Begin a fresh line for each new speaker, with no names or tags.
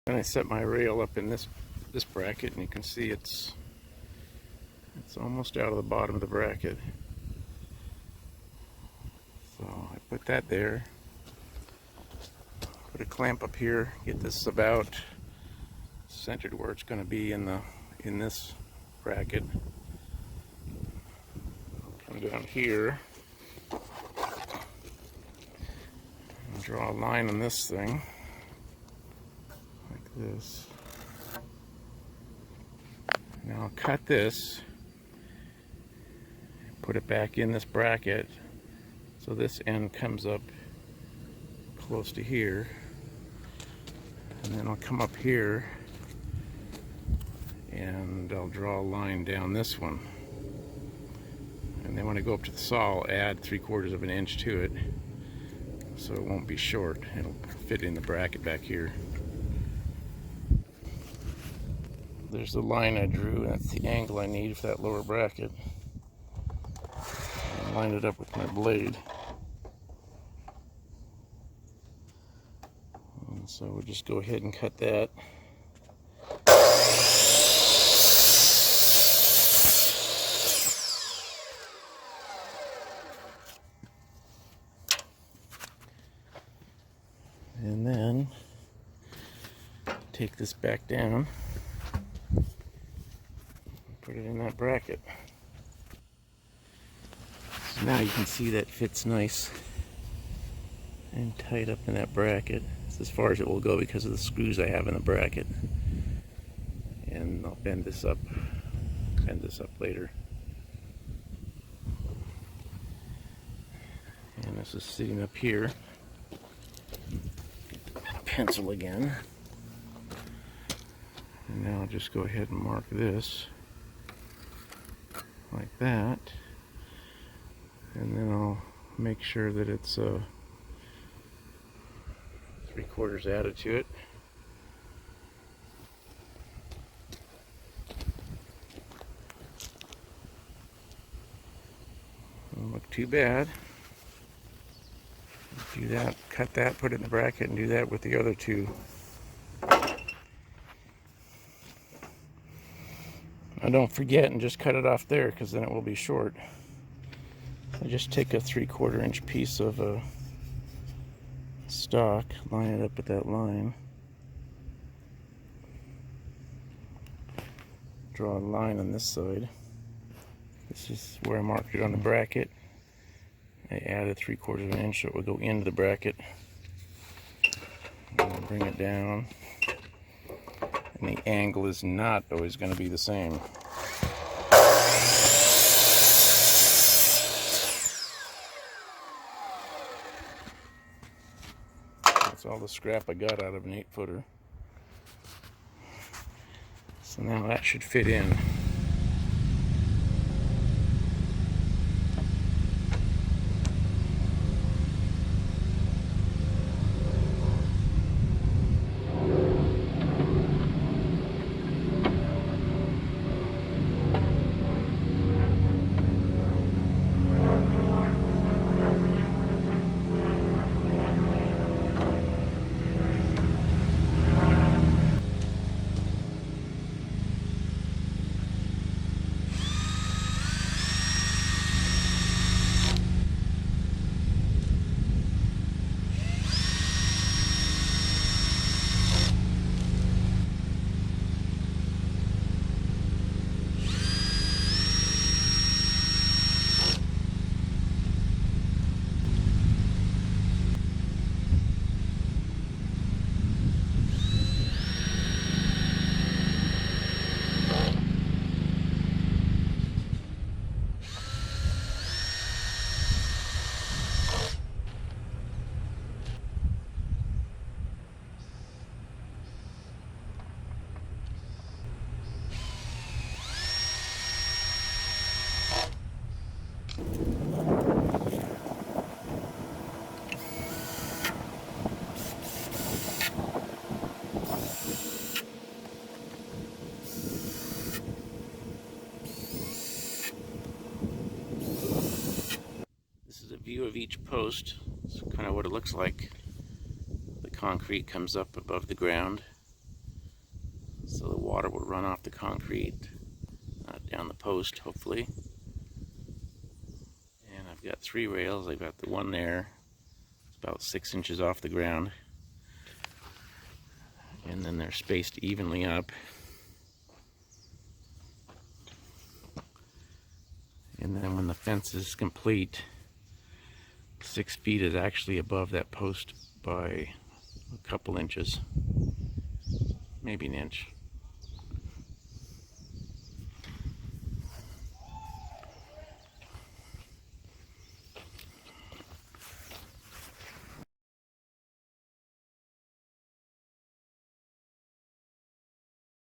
And I set my rail up in this bracket, and you can see it's almost out of the bottom of the bracket. So I put that there. Put a clamp up here. Get this about centered where it's going to be in this bracket. Come down here and draw a line on this thing like this. Now I'll cut this, put it back in this bracket so this end comes up close to here, and then I'll come up here and I'll draw a line down this one, and then when I go up to the saw I'll add 3/4 of an inch to it so it won't be short. It'll fit in the bracket back here. There's the line I drew, and that's the angle I need for that lower bracket. I line it up with my blade. And so we'll just go ahead and cut that. And then take this back down. Put it in that bracket. So now you can see that fits nice and tight up in that bracket. It's as far as it will go because of the screws I have in the bracket. And I'll bend this up later. And this is sitting up here. Pencil again. And now I'll just go ahead and mark this like that, and then I'll make sure that it's 3/4 added to it. Doesn't look too bad. Do that, cut that, put it in the bracket, and do that with the other two. Now don't forget and just cut it off there, because then it will be short. I just take a 3/4 inch piece of stock, line it up with that line, draw a line on this side. This is where I marked it on the bracket. I added 3/4 of an inch so it would go into the bracket. And I'll bring it down. And the angle is not always going to be the same. That's all the scrap I got out of an 8-footer. So now that should fit in. View of each post. It's kind of what it looks like. The concrete comes up above the ground. so the water will run off the concrete, not down the post, hopefully. And I've got 3 rails. I've got the one there, it's about 6 inches off the ground, and then they're spaced evenly up. And then when the fence is complete, 6 feet is actually above that post by a couple inches, maybe an inch.